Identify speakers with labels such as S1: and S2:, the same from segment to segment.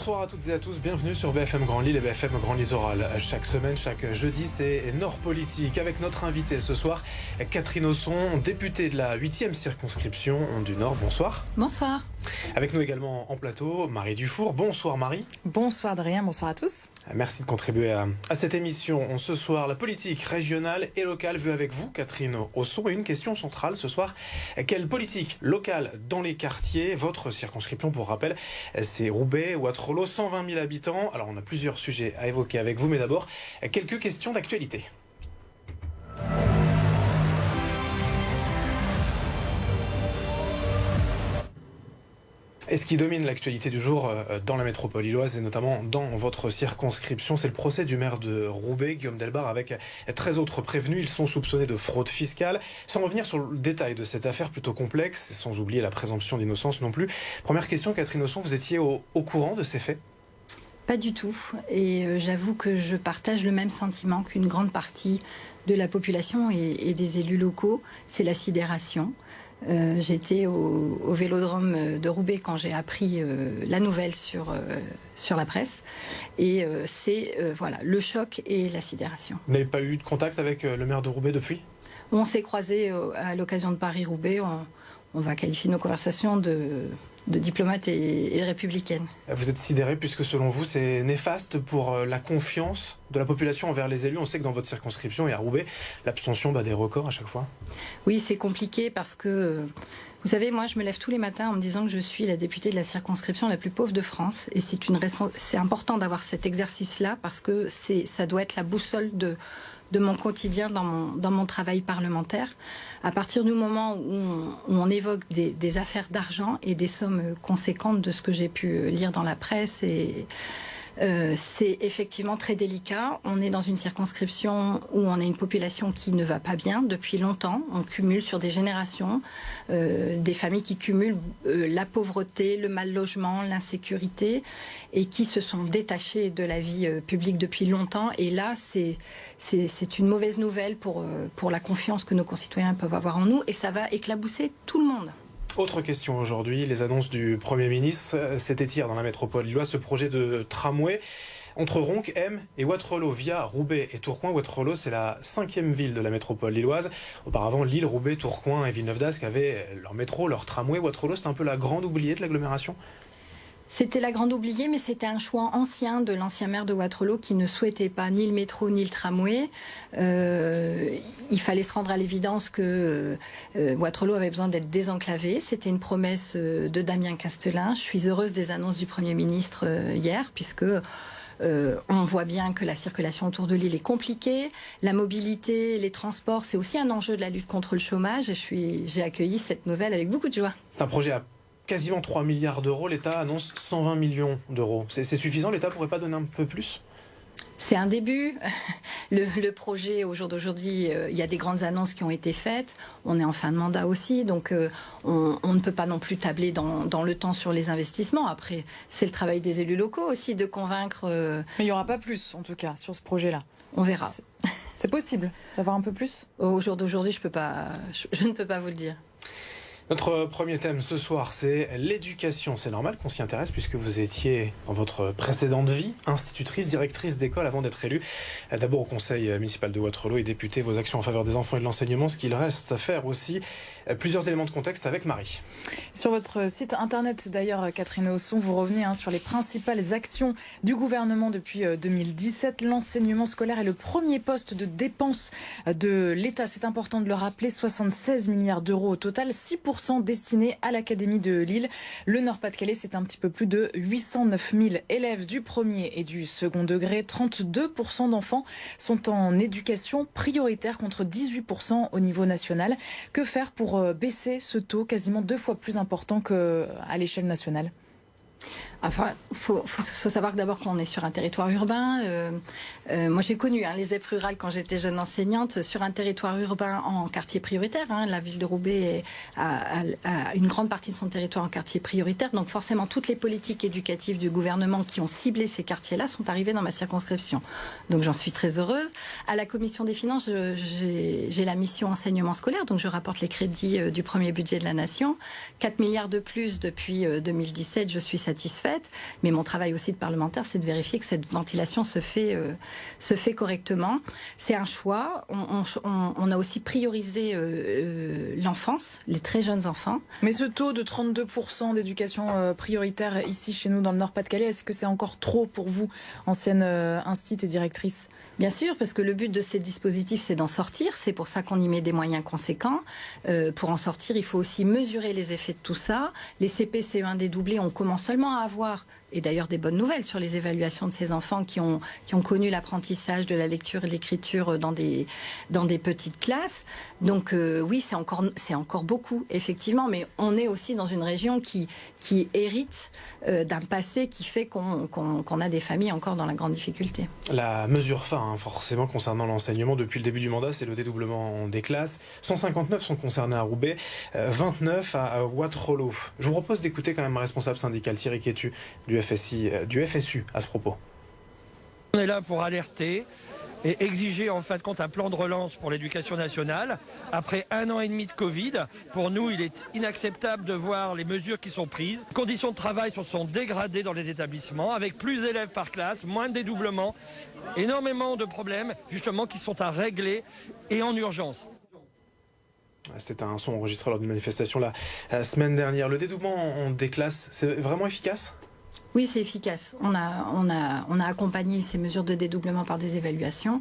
S1: Bonsoir à toutes et à tous, bienvenue sur BFM Grand Lille et BFM Grand Littoral. Chaque semaine, chaque jeudi, c'est Nord Politique avec notre invitée ce soir, Catherine Hausson, députée de la 8e circonscription du Nord. Bonsoir.
S2: Bonsoir.
S1: Avec nous également en plateau, Marie Dufour. Bonsoir Marie.
S2: Bonsoir Adrien, bonsoir à tous.
S1: Merci de contribuer à cette émission. Ce soir, la politique régionale et locale vue avec vous, Catherine Hausson. Et une question centrale ce soir, quelle politique locale dans les quartiers? Votre circonscription, pour rappel, c'est Roubaix, Wattrelos, 120 000 habitants. Alors on a plusieurs sujets à évoquer avec vous, mais d'abord, quelques questions d'actualité. Et ce qui domine l'actualité du jour dans la métropole lilloise et notamment dans votre circonscription, c'est le procès du maire de Roubaix, Guillaume Delbarre, avec 13 autres prévenus. Ils sont soupçonnés de fraude fiscale. Sans revenir sur le détail de cette affaire plutôt complexe, sans oublier la présomption d'innocence non plus. Première question, Catherine Hausson, vous étiez au courant de ces faits ?
S2: Pas du tout. Et j'avoue que je partage le même sentiment qu'une grande partie de la population et des élus locaux. C'est la sidération. J'étais au vélodrome de Roubaix quand j'ai appris la nouvelle sur la presse. Et c'est voilà, le choc et la sidération.
S1: Vous n'avez pas eu de contact avec le maire de Roubaix depuis ?
S2: On s'est croisés à l'occasion de Paris-Roubaix. On va qualifier nos conversations de diplomates et républicaines.
S1: Vous êtes sidéré puisque selon vous c'est néfaste pour la confiance de la population envers les élus. On sait que dans votre circonscription et à Roubaix, l'abstention bat des records à chaque fois.
S2: Oui, c'est compliqué parce que, vous savez, moi je me lève tous les matins en me disant que je suis la députée de la circonscription la plus pauvre de France. Et c'est important d'avoir cet exercice-là parce que ça doit être la boussole de mon quotidien dans mon travail parlementaire. À partir du moment où on évoque des affaires d'argent et des sommes conséquentes de ce que j'ai pu lire dans la presse, c'est effectivement très délicat. On est dans une circonscription où on a une population qui ne va pas bien depuis longtemps. On cumule sur des générations des familles qui cumulent la pauvreté, le mal logement, l'insécurité et qui se sont détachées de la vie publique depuis longtemps. Et là, c'est une mauvaise nouvelle pour la confiance que nos concitoyens peuvent avoir en nous et ça va éclabousser tout le monde.
S1: Autre question aujourd'hui, les annonces du Premier ministre. C'était hier dans la métropole lilloise ce projet de tramway entre Ronques, M et Wattrelos via Roubaix et Tourcoing. Wattrelos, c'est la 5e ville de la métropole lilloise. Auparavant, Lille, Roubaix, Tourcoing et Villeneuve d'Ascq avaient leur métro, leur tramway. Wattrelos, c'est un peu la grande oubliée de l'agglomération.
S2: C'était la grande oubliée, mais c'était un choix ancien de l'ancien maire de Wattrelos qui ne souhaitait pas ni le métro ni le tramway. Il fallait se rendre à l'évidence que Wattrelos avait besoin d'être désenclavé. C'était une promesse de Damien Castelin. Je suis heureuse des annonces du Premier ministre hier, puisque on voit bien que la circulation autour de l'île est compliquée. La mobilité, les transports, c'est aussi un enjeu de la lutte contre le chômage. J'ai accueilli cette nouvelle avec beaucoup de joie.
S1: C'est un projet à quasiment 3 milliards d'euros, l'État annonce 120 millions d'euros. C'est suffisant, l'État ne pourrait pas donner un peu plus ?
S2: C'est un début. Le projet, au jour d'aujourd'hui, il y a des grandes annonces qui ont été faites. On est en fin de mandat aussi, donc on ne peut pas non plus tabler dans le temps sur les investissements. Après, c'est le travail des élus locaux aussi de convaincre...
S3: Mais il n'y aura pas plus, en tout cas, sur ce projet-là.
S2: On verra.
S3: C'est possible d'avoir un peu plus ?
S2: Au jour d'aujourd'hui, je ne peux pas vous le dire.
S1: Notre premier thème ce soir, c'est l'éducation. C'est normal qu'on s'y intéresse puisque vous étiez, dans votre précédente vie, institutrice, directrice d'école avant d'être élue. D'abord au conseil municipal de Wattrelos et députée, vos actions en faveur des enfants et de l'enseignement, ce qu'il reste à faire aussi. Plusieurs éléments de contexte avec Marie.
S3: Sur votre site internet, d'ailleurs, Catherine Hausson, vous revenez sur les principales actions du gouvernement depuis 2017. L'enseignement scolaire est le premier poste de dépense de l'État. C'est important de le rappeler, 76 milliards d'euros au total, 6% destinés à l'Académie de Lille. Le Nord-Pas-de-Calais, c'est un petit peu plus de 809 000 élèves du premier et du second degré. 32% d'enfants sont en éducation prioritaire contre 18% au niveau national. Que faire pour baisser ce taux quasiment 2 fois plus important qu'à l'échelle nationale ?
S2: Enfin, faut savoir que d'abord qu'on est sur un territoire urbain. Moi, j'ai connu les ZEP rurales quand j'étais jeune enseignante sur un territoire urbain en quartier prioritaire. La ville de Roubaix a une grande partie de son territoire en quartier prioritaire. Donc forcément, toutes les politiques éducatives du gouvernement qui ont ciblé ces quartiers-là sont arrivées dans ma circonscription. Donc j'en suis très heureuse. À la commission des finances, j'ai la mission enseignement scolaire. Donc je rapporte les crédits du premier budget de la nation. 4 milliards de plus depuis 2017, je suis satisfaite. faite. Mais mon travail aussi de parlementaire, c'est de vérifier que cette ventilation se fait correctement. C'est un choix. On a aussi priorisé l'enfance, les très jeunes enfants.
S3: Mais ce taux de 32% d'éducation prioritaire ici chez nous dans le Nord-Pas-de-Calais, est-ce que c'est encore trop pour vous, ancienne instit et directrice ?
S2: Bien sûr, parce que le but de ces dispositifs, c'est d'en sortir. C'est pour ça qu'on y met des moyens conséquents. Pour en sortir, il faut aussi mesurer les effets de tout ça. Les CP, CE1 dédoublés, on commence seulement à avoir, et d'ailleurs des bonnes nouvelles sur les évaluations de ces enfants qui ont connu l'apprentissage de la lecture et de l'écriture dans des petites classes. Donc oui, c'est encore beaucoup, effectivement. Mais on est aussi dans une région qui hérite d'un passé qui fait qu'on a des familles encore dans la grande difficulté.
S1: La mesure phare, forcément, concernant l'enseignement depuis le début du mandat, c'est le dédoublement des classes. 159 sont concernés à Roubaix, 29 à Wattrelos. Je vous propose d'écouter quand même un responsable syndical, Thierry Quétu, du FSU, à ce propos.
S4: On est là pour alerter et exiger en fin de compte un plan de relance pour l'éducation nationale. Après 1 an et demi de Covid, pour nous, il est inacceptable de voir les mesures qui sont prises. Les conditions de travail se sont dégradées dans les établissements, avec plus d'élèves par classe, moins de dédoublement, énormément de problèmes justement qui sont à régler et en urgence.
S1: C'était un son enregistré lors d'une manifestation la semaine dernière. Le dédoublement des classes, c'est vraiment efficace ?
S2: Oui, c'est efficace. On a accompagné ces mesures de dédoublement par des évaluations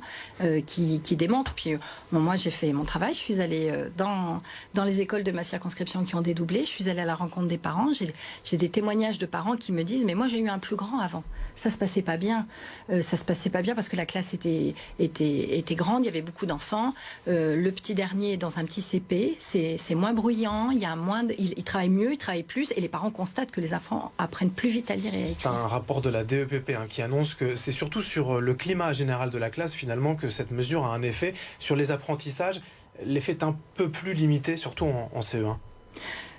S2: qui démontrent. Puis moi, j'ai fait mon travail. Je suis allée dans les écoles de ma circonscription qui ont dédoublé. Je suis allée à la rencontre des parents. J'ai des témoignages de parents qui me disent « Mais moi, j'ai eu un plus grand avant. Ça se passait pas bien. Ça se passait pas bien parce que la classe était grande. Il y avait beaucoup d'enfants. Le petit dernier est dans un petit CP. C'est moins bruyant. Il travaille mieux, il travaille plus. Et les parents constatent que les enfants apprennent plus vite à lire et
S1: c'est un rapport de la DEPP qui annonce que c'est surtout sur le climat général de la classe finalement que cette mesure a un effet. Sur les apprentissages, l'effet est un peu plus limité, surtout en CE1.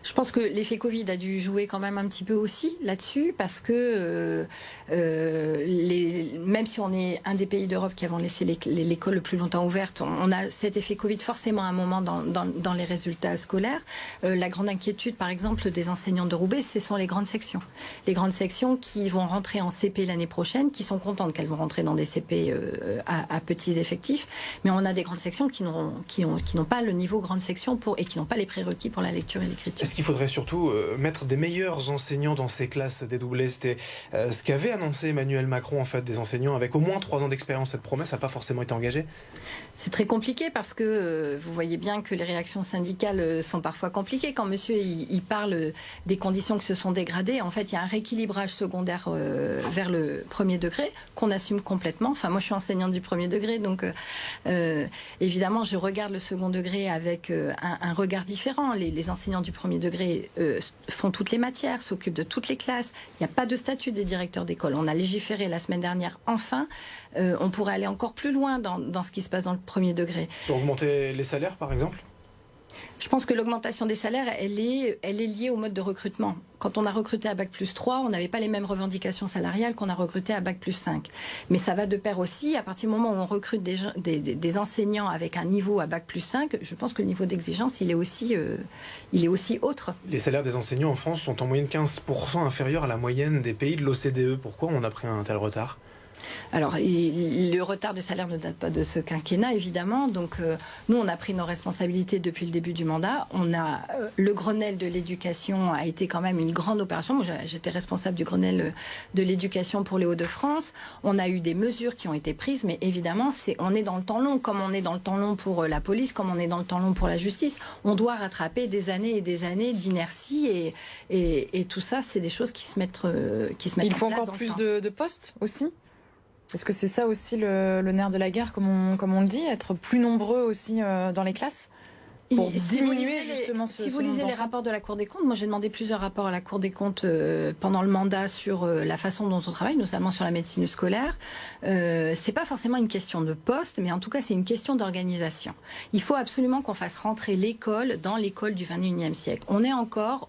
S2: Je pense que l'effet Covid a dû jouer quand même un petit peu aussi là-dessus, parce que même si on est un des pays d'Europe qui avons laissé l'école le plus longtemps ouverte, on a cet effet Covid forcément à un moment dans les résultats scolaires. La grande inquiétude, par exemple, des enseignants de Roubaix, ce sont les grandes sections. Les grandes sections qui vont rentrer en CP l'année prochaine, qui sont contentes qu'elles vont rentrer dans des CP à petits effectifs, mais on a des grandes sections qui n'ont pas le niveau grande section et qui n'ont pas les prérequis pour la lecture et l'écriture.
S1: Est-ce qu'il faudrait surtout mettre des meilleurs enseignants dans ces classes dédoublées? C'était ce qu'avait annoncé Emmanuel Macron, en fait, des enseignants avec au moins 3 ans d'expérience. Cette promesse n'a pas forcément été engagée?
S2: C'est très compliqué parce que vous voyez bien que les réactions syndicales sont parfois compliquées. Quand monsieur il parle des conditions qui se sont dégradées, en fait, il y a un rééquilibrage secondaire vers le premier degré qu'on assume complètement. Enfin, moi, je suis enseignante du premier degré, donc évidemment, je regarde le second degré avec un regard différent. Les enseignants du premier degré font toutes les matières, s'occupent de toutes les classes. Il n'y a pas de statut des directeurs d'école. On a légiféré la semaine dernière. Enfin, on pourrait aller encore plus loin dans ce qui se passe dans le premier degré.
S1: Sur augmenter les salaires, par exemple?
S2: Je pense que l'augmentation des salaires, elle est liée au mode de recrutement. Quand on a recruté à Bac+3, on n'avait pas les mêmes revendications salariales qu'on a recruté à Bac+5. Mais ça va de pair aussi. À partir du moment où on recrute des enseignants avec un niveau à Bac+5, je pense que le niveau d'exigence, il est aussi autre.
S1: Les salaires des enseignants en France sont en moyenne 15% inférieurs à la moyenne des pays de l'OCDE. Pourquoi on a pris un tel retard ?
S2: Alors, le retard des salaires ne date pas de ce quinquennat, évidemment. Donc, nous, on a pris nos responsabilités depuis le début du mandat. Le Grenelle de l'éducation a été quand même une grande opération. Moi, j'étais responsable du Grenelle de l'éducation pour les Hauts-de-France. On a eu des mesures qui ont été prises, mais évidemment, on est dans le temps long, comme on est dans le temps long pour la police, comme on est dans le temps long pour la justice. On doit rattraper des années et des années d'inertie, et tout ça, c'est des choses qui se mettent en place.
S3: Il faut encore plus de postes aussi ? Est-ce que c'est ça aussi le nerf de la guerre, comme on le dit, être plus nombreux aussi dans les classes pour diminuer justement ce
S2: Si vous lisez les rapports de la Cour des comptes, moi j'ai demandé plusieurs rapports à la Cour des comptes pendant le mandat sur la façon dont on travaille, notamment sur la médecine scolaire. C'est pas forcément une question de poste, mais en tout cas c'est une question d'organisation. Il faut absolument qu'on fasse rentrer l'école dans l'école du 21e siècle. On est encore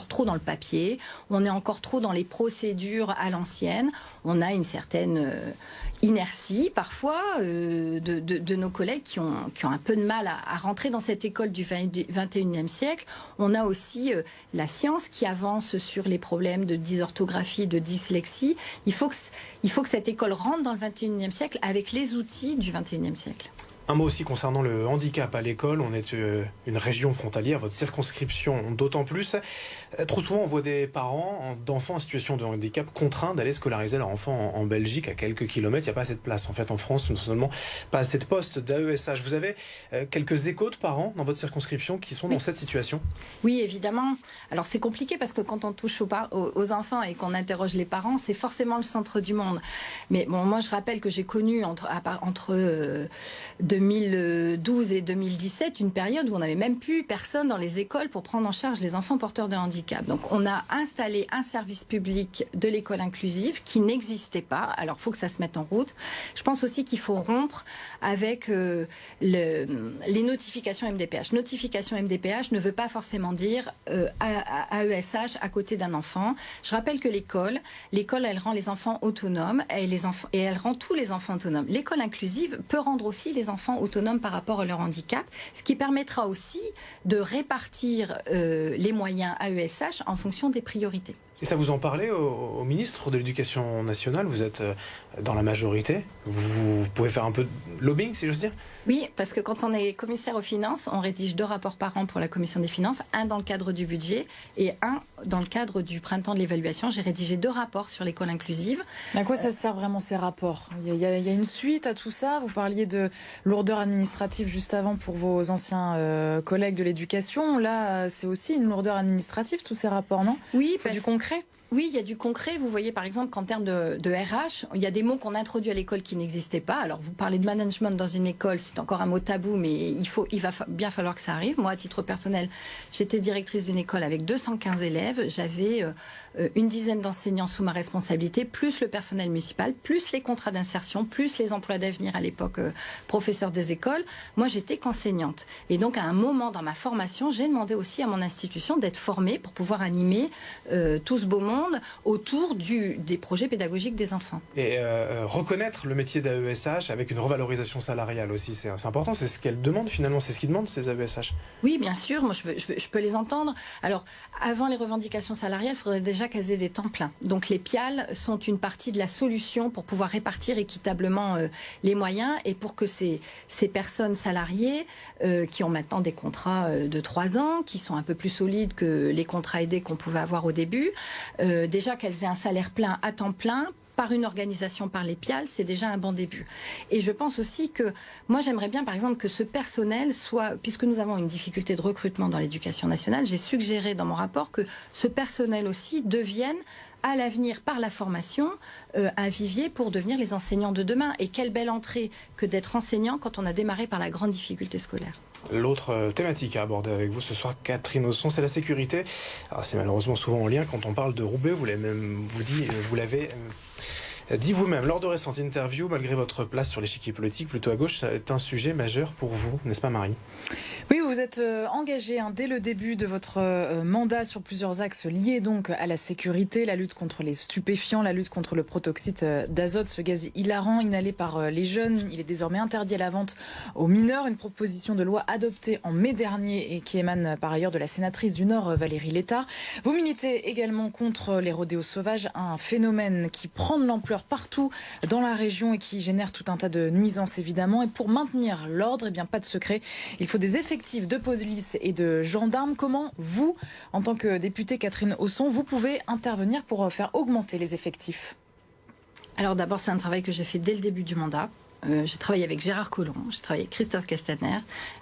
S2: trop dans le papier, on est encore trop dans les procédures à l'ancienne. On a une certaine inertie parfois de nos collègues qui ont un peu de mal à rentrer dans cette école du 21e siècle. On a aussi la science qui avance sur les problèmes de dysorthographie, de dyslexie. Il faut que cette école rentre dans le 21e siècle avec les outils du 21e siècle.
S1: Un mot aussi concernant le handicap à l'école. On est une région frontalière, votre circonscription d'autant plus. Trop souvent, on voit des parents d'enfants en situation de handicap contraints d'aller scolariser leur enfant en Belgique à quelques kilomètres. Il n'y a pas assez de place. En fait, en France, non seulement pas assez de postes d'AESH. Vous avez quelques échos de parents dans votre circonscription qui sont dans cette situation?
S2: Oui, évidemment. Alors, c'est compliqué parce que quand on touche aux enfants et qu'on interroge les parents, c'est forcément le centre du monde. Mais bon, moi, je rappelle que j'ai connu entre 2012 et 2017, une période où on n'avait même plus personne dans les écoles pour prendre en charge les enfants porteurs de handicap. Donc on a installé un service public de l'école inclusive qui n'existait pas. Alors il faut que ça se mette en route. Je pense aussi qu'il faut rompre avec les notifications MDPH. Notification MDPH ne veut pas forcément dire AESH à côté d'un enfant. Je rappelle que l'école, elle rend les enfants autonomes et elle rend tous les enfants autonomes. L'école inclusive peut rendre aussi les enfants autonomes par rapport à leur handicap, ce qui permettra aussi de répartir les moyens AESH en fonction des priorités.
S1: Et ça, vous en parlez au ministre de l'Éducation nationale? Vous êtes dans la majorité. Vous pouvez faire un peu de lobbying, si j'ose dire?
S2: Oui, parce que quand on est commissaire aux finances, on rédige 2 rapports par an pour la commission des finances, un dans le cadre du budget et un dans le cadre du printemps de l'évaluation. J'ai rédigé 2 rapports sur l'école inclusive.
S3: Mais à quoi ça sert vraiment ces rapports? Il y a une suite à tout ça. Vous parliez de lourdeur administrative juste avant pour vos anciens collègues de l'éducation. Là, c'est aussi une lourdeur administrative, tous ces rapports, non?
S2: Oui,
S3: du concret.
S2: Oui, il y a du concret. Vous voyez par exemple qu'en termes de RH, il y a des mots qu'on introduit à l'école qui n'existaient pas. Alors vous parlez de management dans une école, c'est encore un mot tabou, mais il va bien falloir que ça arrive. Moi, à titre personnel, j'étais directrice d'une école avec 215 élèves. J'avais une dizaine d'enseignants sous ma responsabilité, plus le personnel municipal, plus les contrats d'insertion, plus les emplois d'avenir à l'époque professeurs des écoles. Moi, j'étais qu'enseignante. Et donc, à un moment dans ma formation, j'ai demandé aussi à mon institution d'être formée pour pouvoir animer tout ce beau monde autour des projets pédagogiques des enfants.
S1: Et reconnaître le métier d'AESH avec une revalorisation salariale aussi, c'est important. C'est ce qu'elle demande finalement, c'est ce qu'ils demandent ces AESH.
S2: Oui, bien sûr, moi je peux les entendre. Alors, avant les revendications salariales, il faudrait déjà qu'elles aient des temps pleins. Donc les PIAL sont une partie de la solution pour pouvoir répartir équitablement les moyens et pour que ces personnes salariées qui ont maintenant des contrats de 3 ans, qui sont un peu plus solides que les contrats aidés qu'on pouvait avoir au début, déjà qu'elles aient un salaire plein à temps plein, par une organisation, par les PIAL, c'est déjà un bon début. Et je pense aussi que, moi j'aimerais bien par exemple que ce personnel soit, puisque nous avons une difficulté de recrutement dans l'éducation nationale, j'ai suggéré dans mon rapport que ce personnel aussi devienne à l'avenir, par la formation, un vivier pour devenir les enseignants de demain. Et quelle belle entrée que d'être enseignant quand on a démarré par la grande difficulté scolaire.
S1: L'autre thématique à aborder avec vous ce soir, Catherine Hausson, c'est la sécurité. Alors c'est malheureusement souvent en lien quand on parle de Roubaix, vous l'avez dit vous-même lors de récentes interviews, malgré votre place sur l'échiquier politique plutôt à gauche, ça est un sujet majeur pour vous, n'est-ce pas Marie?
S3: Oui, vous êtes engagé dès le début de votre mandat sur plusieurs axes liés donc à la sécurité, la lutte contre les stupéfiants, la lutte contre le protoxyde d'azote, ce gaz hilarant inhalé par les jeunes. Il est désormais interdit à la vente aux mineurs, une proposition de loi adoptée en mai dernier et qui émane par ailleurs de la sénatrice du Nord, Valérie Létard. Vous militez également contre les rodéos sauvages, un phénomène qui prend de l'ampleur partout dans la région et qui génère tout un tas de nuisances évidemment. Et pour maintenir l'ordre, pas de secret, il faut des effectifs de police et de gendarmes. Comment vous, en tant que députée Catherine Hausson, vous pouvez intervenir pour faire augmenter les effectifs?
S2: Alors d'abord, c'est un travail que j'ai fait dès le début du mandat. J'ai travaillé avec Gérard Collomb, j'ai travaillé avec Christophe Castaner,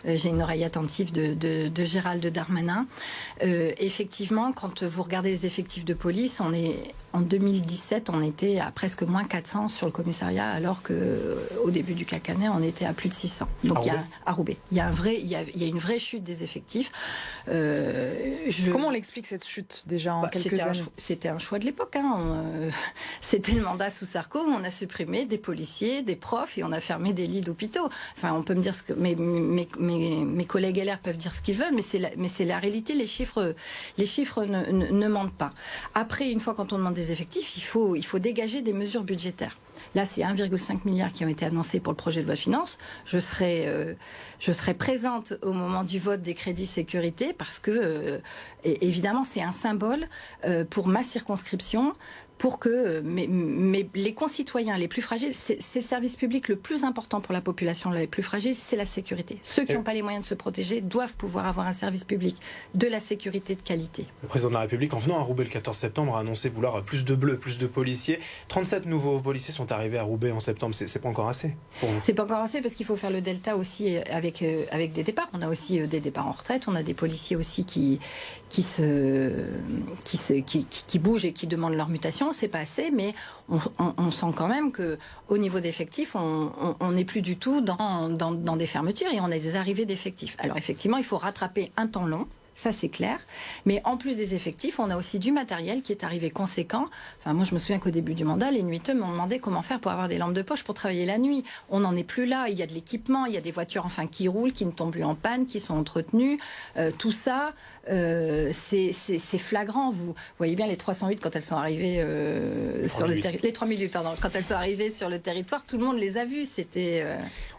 S2: j'ai une oreille attentive de Gérald Darmanin. Effectivement, quand vous regardez les effectifs de police, en 2017, on était à presque moins 400 sur le commissariat, alors qu'au début du quinquennat, on était à plus de 600. Donc à Roubaix, il y a une vraie chute des effectifs.
S3: Comment on l'explique cette chute déjà en quelques années?
S2: C'était un choix de l'époque. C'était le mandat sous Sarko où on a supprimé des policiers, des profs et on a fermé des lits d'hôpitaux. Enfin, on peut me dire mes collègues LR peuvent dire ce qu'ils veulent, mais c'est la réalité. Les chiffres ne mentent pas. Après, une fois quand on demande des effectifs, il faut dégager des mesures budgétaires. Là, c'est 1,5 milliard qui ont été annoncés pour le projet de loi de finances. Je serai présente au moment du vote des crédits sécurité parce que, évidemment, c'est un symbole pour ma circonscription, pour que les concitoyens les plus fragiles, c'est le service public le plus important pour la population les plus fragiles, c'est la sécurité. Ceux qui n'ont pas les moyens de se protéger doivent pouvoir avoir un service public de la sécurité de qualité.
S1: Le président de la République, en venant à Roubaix le 14 septembre, a annoncé vouloir plus de bleus, plus de policiers. 37 nouveaux policiers sont arrivés à Roubaix en septembre. C'est pas encore assez pour vous?
S2: C'est pas encore assez parce qu'il faut faire le delta aussi avec des départs. On a aussi des départs en retraite. On a des policiers aussi qui bougent et qui demandent leur mutation. C'est pas assez, mais on sent quand même que au niveau d'effectifs, on n'est plus du tout dans des fermetures et on a des arrivées d'effectifs. Alors effectivement, il faut rattraper un temps long. Ça, c'est clair. Mais en plus des effectifs, on a aussi du matériel qui est arrivé conséquent. Enfin, moi, je me souviens qu'au début du mandat, les nuiteux m'ont demandé comment faire pour avoir des lampes de poche pour travailler la nuit. On n'en est plus là. Il y a de l'équipement, il y a des voitures qui roulent, qui ne tombent plus en panne, qui sont entretenues. Tout ça, c'est flagrant. Vous voyez bien les 308 quand elles sont arrivées sur le territoire. Les 3008, pardon. Quand elles sont arrivées sur le territoire, tout le monde les a vues. C'était...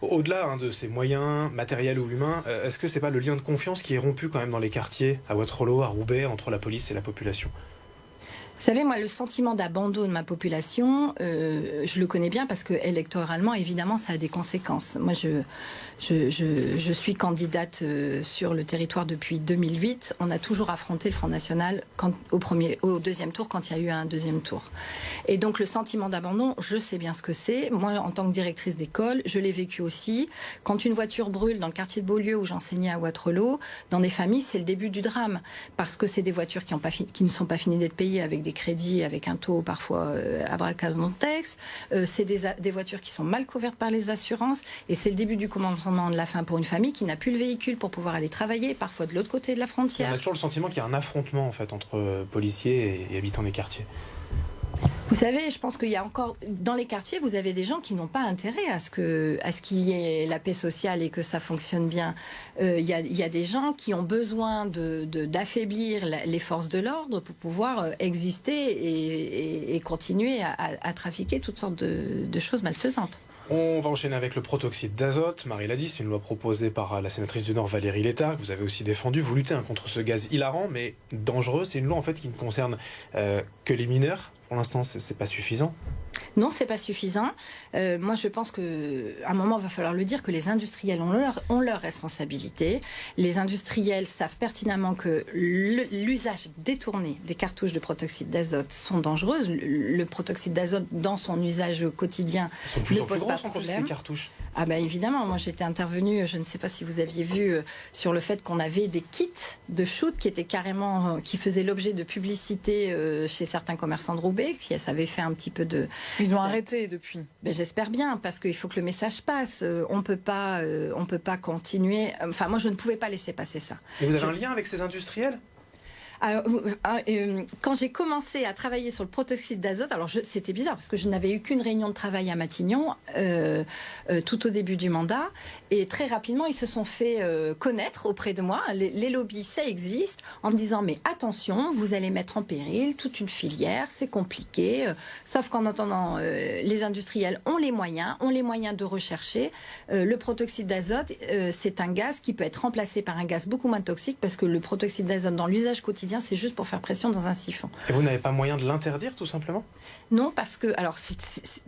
S1: Au-delà de ces moyens matériels ou humains, est-ce que c'est pas le lien de confiance qui est rompu quand même dans les quartiers, à Wattrelos, à Roubaix, entre la police et la population?
S2: Vous savez, moi, le sentiment d'abandon de ma population, je le connais bien parce que électoralement, évidemment, ça a des conséquences. Moi, je suis candidate sur le territoire depuis 2008. On a toujours affronté le Front National au deuxième tour, quand il y a eu un deuxième tour. Et donc, le sentiment d'abandon, je sais bien ce que c'est. Moi, en tant que directrice d'école, je l'ai vécu aussi. Quand une voiture brûle dans le quartier de Beaulieu où j'enseignais à Wattrelos, dans des familles, c'est le début du drame. Parce que c'est des voitures qui ne sont pas finies d'être payées avec des crédits, avec un taux parfois abracadabrantex. C'est des voitures qui sont mal couvertes par les assurances. Et c'est le début du commencement de la fin pour une famille qui n'a plus le véhicule pour pouvoir aller travailler, parfois de l'autre côté de la frontière.
S1: On a toujours le sentiment qu'il y a un affrontement en fait entre policiers et habitants des quartiers.
S2: Vous savez, je pense qu'il y a encore, dans les quartiers, vous avez des gens qui n'ont pas intérêt à ce qu'il y ait la paix sociale et que ça fonctionne bien. Il y a des gens qui ont besoin d'affaiblir les forces de l'ordre pour pouvoir exister et continuer à trafiquer toutes sortes de choses malfaisantes.
S1: On va enchaîner avec le protoxyde d'azote. Marie l'a dit, c'est une loi proposée par la sénatrice du Nord Valérie Létard, que vous avez aussi défendue. Vous luttez contre ce gaz hilarant, mais dangereux. C'est une loi en fait qui ne concerne que les mineurs. Pour l'instant, c'est pas suffisant.
S2: Non, c'est pas suffisant. Moi, je pense qu'à un moment, il va falloir le dire, que les industriels ont leur responsabilité. Les industriels savent pertinemment que l'usage détourné des cartouches de protoxyde d'azote sont dangereuses. Le protoxyde d'azote, dans son usage quotidien, ne pose pas de problème.
S1: Ces cartouches.
S2: Ah ben évidemment, moi j'étais intervenue, je ne sais pas si vous aviez vu, sur le fait qu'on avait des kits de shoot qui étaient carrément, qui faisaient l'objet de publicité chez certains commerçants de Roubaix, qui ça avait fait un petit peu de...
S3: Ils ont arrêté depuis.
S2: Ben, j'espère bien, parce qu'il faut que le message passe. On peut pas continuer. Enfin, moi je ne pouvais pas laisser passer ça.
S1: Et vous avez un lien avec ces industriels ?
S2: Alors, quand j'ai commencé à travailler sur le protoxyde d'azote, alors c'était bizarre parce que je n'avais eu qu'une réunion de travail à Matignon tout au début du mandat, et très rapidement ils se sont fait connaître auprès de moi. Les lobbies, ça existe, en me disant mais attention, vous allez mettre en péril toute une filière, c'est compliqué. Sauf qu'en attendant, les industriels ont les moyens de rechercher. Le protoxyde d'azote, c'est un gaz qui peut être remplacé par un gaz beaucoup moins toxique, parce que le protoxyde d'azote dans l'usage quotidien, c'est juste pour faire pression dans un siphon.
S1: Et vous n'avez pas moyen de l'interdire, tout simplement ?
S2: Non, parce que, alors,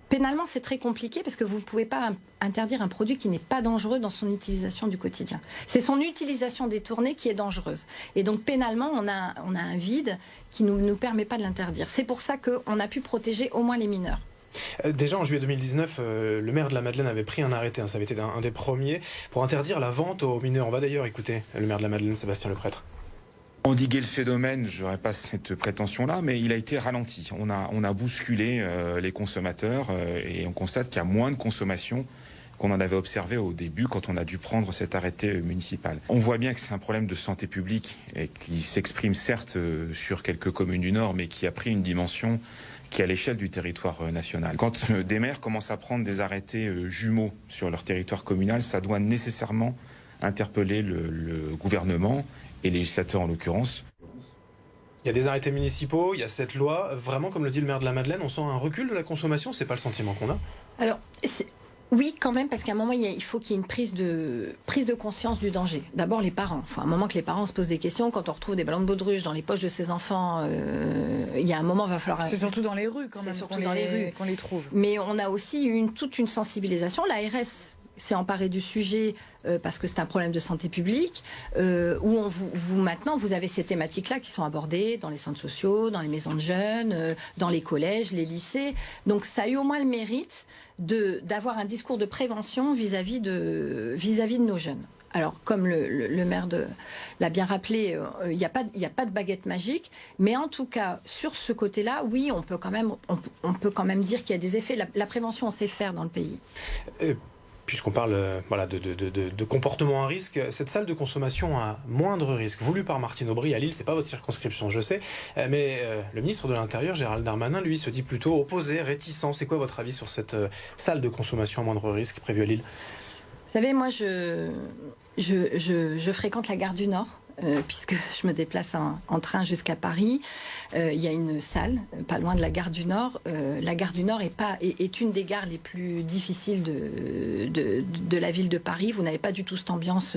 S2: pénalement, c'est très compliqué, parce que vous ne pouvez pas interdire un produit qui n'est pas dangereux dans son utilisation du quotidien. C'est son utilisation détournée qui est dangereuse. Et donc, pénalement, on a un vide qui ne nous permet pas de l'interdire. C'est pour ça qu'on a pu protéger au moins les mineurs.
S1: Déjà en juillet 2019, le maire de la Madeleine avait pris un arrêté, ça avait été un des premiers, pour interdire la vente aux mineurs. On va d'ailleurs écouter le maire de la Madeleine, Sébastien Leprêtre.
S5: Endiguer le phénomène, je n'aurais pas cette prétention-là, mais il a été ralenti. On a bousculé les consommateurs et on constate qu'il y a moins de consommation qu'on en avait observé au début quand on a dû prendre cet arrêté municipal. On voit bien que c'est un problème de santé publique et qui s'exprime certes sur quelques communes du Nord, mais qui a pris une dimension qui est à l'échelle du territoire national. Quand des maires commencent à prendre des arrêtés jumeaux sur leur territoire communal, ça doit nécessairement interpeller le gouvernement et les législateurs en l'occurrence.
S1: Il y a des arrêtés municipaux, il y a cette loi. Vraiment, comme le dit le maire de la Madeleine, on sent un recul de la consommation. C'est pas le sentiment qu'on a.
S2: Alors, oui, quand même, parce qu'à un moment, il faut qu'il y ait une prise de conscience du danger. D'abord, les parents. Il faut un moment que les parents se posent des questions. Quand on retrouve des ballons de baudruche dans les poches de ses enfants, il y a un moment, il va falloir...
S3: C'est surtout dans les rues, quand même, qu'on les trouve.
S2: Mais on a aussi toute une sensibilisation. L'ARS s'est emparée du sujet parce que c'est un problème de santé publique, où maintenant, vous avez ces thématiques-là qui sont abordées dans les centres sociaux, dans les maisons de jeunes, dans les collèges, les lycées. Donc, ça a eu au moins le mérite d'avoir un discours de prévention vis-à-vis de nos jeunes. Alors, comme le maire l'a bien rappelé, il n'y a pas de baguette magique, mais en tout cas, sur ce côté-là, oui, on peut quand même dire qu'il y a des effets. La prévention, on sait faire dans le pays.
S1: Puisqu'on parle de comportement à risque, cette salle de consommation à moindre risque, voulue par Martine Aubry à Lille, c'est pas votre circonscription, je sais, mais le ministre de l'Intérieur, Gérald Darmanin, lui, se dit plutôt opposé, réticent. C'est quoi votre avis sur cette salle de consommation à moindre risque prévue à Lille?
S2: Vous savez, moi, je fréquente la gare du Nord. Puisque je me déplace en train jusqu'à Paris. Il y a une salle pas loin de la gare du Nord. La gare du Nord est une des gares les plus difficiles de la ville de Paris. Vous n'avez pas du tout cette ambiance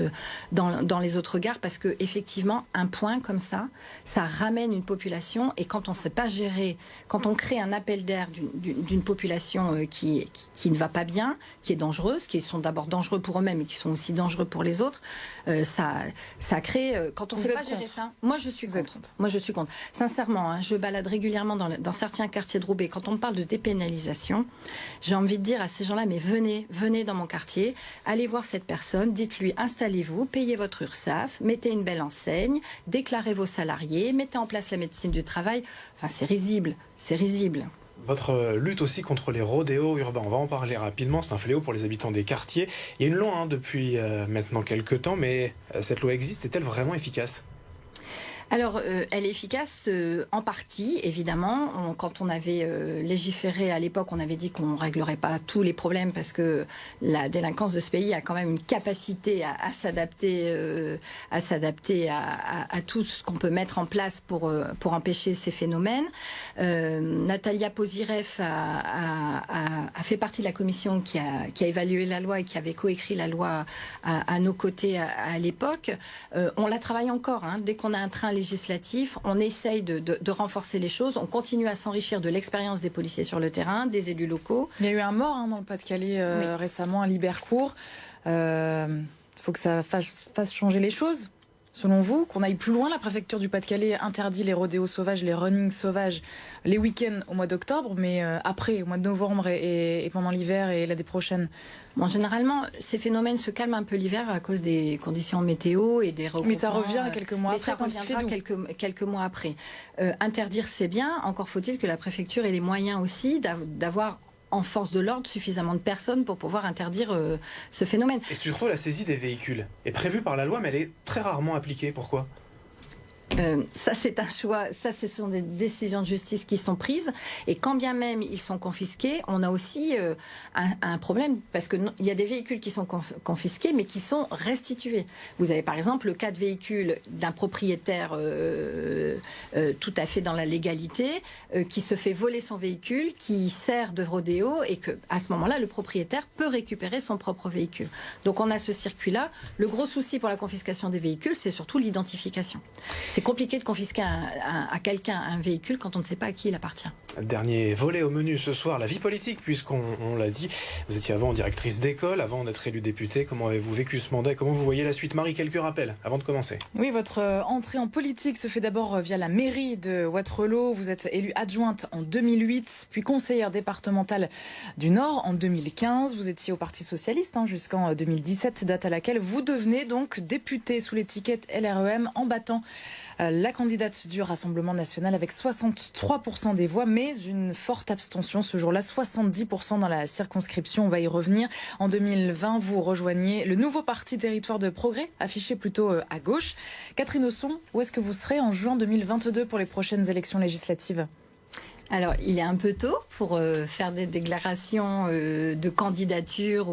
S2: dans les autres gares parce que effectivement, un point comme ça ramène une population, et quand on ne sait pas gérer, quand on crée un appel d'air d'une population qui ne va pas bien, qui est dangereuse, qui sont d'abord dangereux pour eux-mêmes et qui sont aussi dangereux pour les autres, ça crée... Quand on ne sait pas gérer ça, moi je suis contre. Moi je suis contre. Sincèrement, je balade régulièrement dans certains quartiers de Roubaix. Quand on me parle de dépénalisation, j'ai envie de dire à ces gens-là, mais venez dans mon quartier, allez voir cette personne, dites-lui, installez-vous, payez votre URSSAF, mettez une belle enseigne, déclarez vos salariés, mettez en place la médecine du travail. Enfin, c'est risible, c'est risible.
S1: Votre lutte aussi contre les rodéos urbains, on va en parler rapidement, c'est un fléau pour les habitants des quartiers. Il y a une loi depuis maintenant quelques temps, mais cette loi existe, est-elle vraiment efficace ?
S2: Alors, elle est efficace en partie, évidemment. Quand on avait légiféré à l'époque, on avait dit qu'on ne réglerait pas tous les problèmes parce que la délinquance de ce pays a quand même une capacité à s'adapter à tout ce qu'on peut mettre en place pour empêcher ces phénomènes. Natalia Pozireff a fait partie de la commission qui a évalué la loi et qui avait coécrit la loi à nos côtés à l'époque. On la travaille encore. Dès qu'on a un train législatif, on essaye de renforcer les choses. On continue à s'enrichir de l'expérience des policiers sur le terrain, des élus locaux.
S3: Il y a eu un mort dans le Pas-de-Calais récemment à Libercourt. Il faut que ça fasse changer les choses. Selon vous, qu'on aille plus loin, la préfecture du Pas-de-Calais interdit les rodéos sauvages, les runnings sauvages, les week-ends au mois d'octobre, mais après, au mois de novembre et pendant l'hiver et l'année prochaine.
S2: Bon, généralement, ces phénomènes se calment un peu l'hiver à cause des conditions météo et des regroupements.
S3: Mais ça revient quelques mois après.
S2: Ça reviendra quelques mois après. Interdire, c'est bien. Encore faut-il que la préfecture ait les moyens aussi d'avoir en force de l'ordre suffisamment de personnes pour pouvoir interdire ce phénomène.
S1: Et surtout, la saisie des véhicules est prévue par la loi, mais elle est très rarement appliquée. Pourquoi ?
S2: Ça, c'est un choix. Ça, ce sont des décisions de justice qui sont prises. Et quand bien même ils sont confisqués, on a aussi un problème parce que il y a des véhicules qui sont confisqués, mais qui sont restitués. Vous avez par exemple le cas de véhicule d'un propriétaire tout à fait dans la légalité, qui se fait voler son véhicule, qui sert de rodéo, et que à ce moment-là, le propriétaire peut récupérer son propre véhicule. Donc on a ce circuit-là. Le gros souci pour la confiscation des véhicules, c'est surtout l'identification. C'est compliqué de confisquer à quelqu'un un véhicule quand on ne sait pas à qui il appartient.
S1: Dernier volet au menu ce soir, la vie politique, puisqu'on l'a dit. Vous étiez avant directrice d'école, avant d'être élue députée. Comment avez-vous vécu ce mandat? Comment vous voyez la suite? Marie, quelques rappels avant de commencer.
S3: Oui, votre entrée en politique se fait d'abord via la mairie de Wattrelos. Vous êtes élue adjointe en 2008, puis conseillère départementale du Nord en 2015. Vous étiez au Parti Socialiste jusqu'en 2017, date à laquelle vous devenez donc députée sous l'étiquette LREM en battant la candidate du Rassemblement national avec 63% des voix, mais une forte abstention ce jour-là, 70% dans la circonscription. On va y revenir. En 2020, vous rejoignez le nouveau parti Territoire de Progrès, affiché plutôt à gauche. Catherine Hausson, où est-ce que vous serez en juin 2022 pour les prochaines élections législatives ?
S2: Alors, il est un peu tôt pour faire des déclarations de candidature.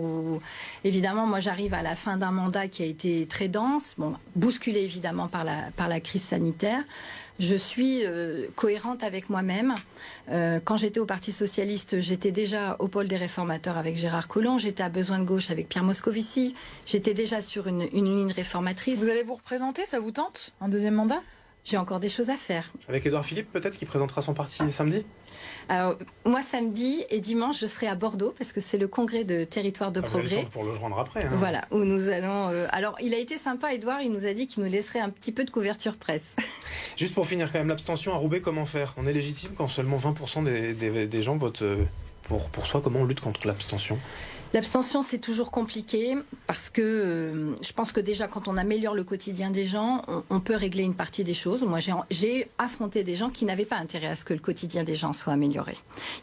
S2: Évidemment, moi, j'arrive à la fin d'un mandat qui a été très dense, bousculé évidemment par la crise sanitaire. Je suis cohérente avec moi-même. Quand j'étais au Parti Socialiste, j'étais déjà au pôle des réformateurs avec Gérard Collomb, j'étais à Besoin de Gauche avec Pierre Moscovici, j'étais déjà sur une ligne réformatrice.
S3: Vous allez vous représenter, ça vous tente? Un deuxième mandat?
S2: J'ai encore des choses à faire.
S1: Avec Édouard Philippe, peut-être, qui présentera son parti samedi?
S2: Alors, moi, samedi et dimanche, je serai à Bordeaux parce que c'est le congrès de Territoire de
S1: Vous avez le
S2: Progrès.
S1: temps pour le joindre après. Hein.
S2: Voilà, où nous allons... Alors, il a été sympa, Édouard, il nous a dit qu'il nous laisserait un petit peu de couverture presse.
S1: Juste pour finir, quand même, l'abstention à Roubaix, comment faire? On est légitime quand seulement 20% des gens votent pour soi. Comment on lutte contre l'abstention?
S2: L'abstention, c'est toujours compliqué parce que je pense que déjà, quand on améliore le quotidien des gens, on peut régler une partie des choses. Moi, j'ai affronté des gens qui n'avaient pas intérêt à ce que le quotidien des gens soit amélioré.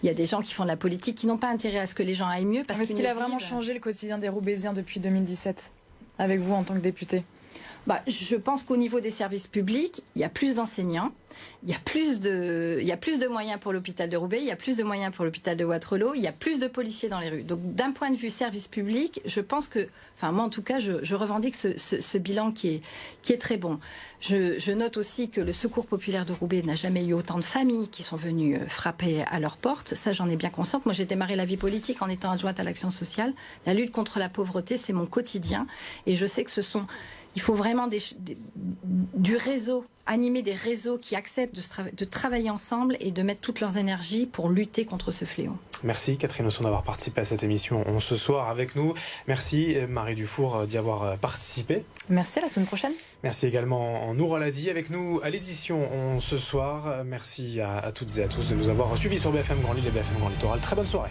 S2: Il y a des gens qui font de la politique qui n'ont pas intérêt à ce que les gens aillent mieux.
S3: Est-ce qu'il a vraiment changé le quotidien des Roubaisiens depuis 2017, avec vous en tant que député?
S2: Je pense qu'au niveau des services publics, il y a plus d'enseignants, il y a plus de moyens pour l'hôpital de Roubaix, il y a plus de moyens pour l'hôpital de Wattrelos, il y a plus de policiers dans les rues. Donc d'un point de vue service public, je pense que, moi en tout cas, je revendique ce bilan qui est très bon. Je note aussi que le Secours populaire de Roubaix n'a jamais eu autant de familles qui sont venues frapper à leur porte. Ça, j'en ai bien consciente. Moi, j'ai démarré la vie politique en étant adjointe à l'action sociale. La lutte contre la pauvreté, c'est mon quotidien. Et je sais que il faut vraiment du réseau, animer des réseaux qui acceptent de travailler ensemble et de mettre toutes leurs énergies pour lutter contre ce fléau.
S1: Merci Catherine Hausson d'avoir participé à cette émission ce soir avec nous. Merci Marie Dufour d'y avoir participé.
S3: Merci, à la semaine prochaine.
S1: Merci également Nour Oladi avec nous à l'édition ce soir. Merci à toutes et à tous de nous avoir suivis sur BFM Grand Lille et BFM Grand Littoral. Très bonne soirée.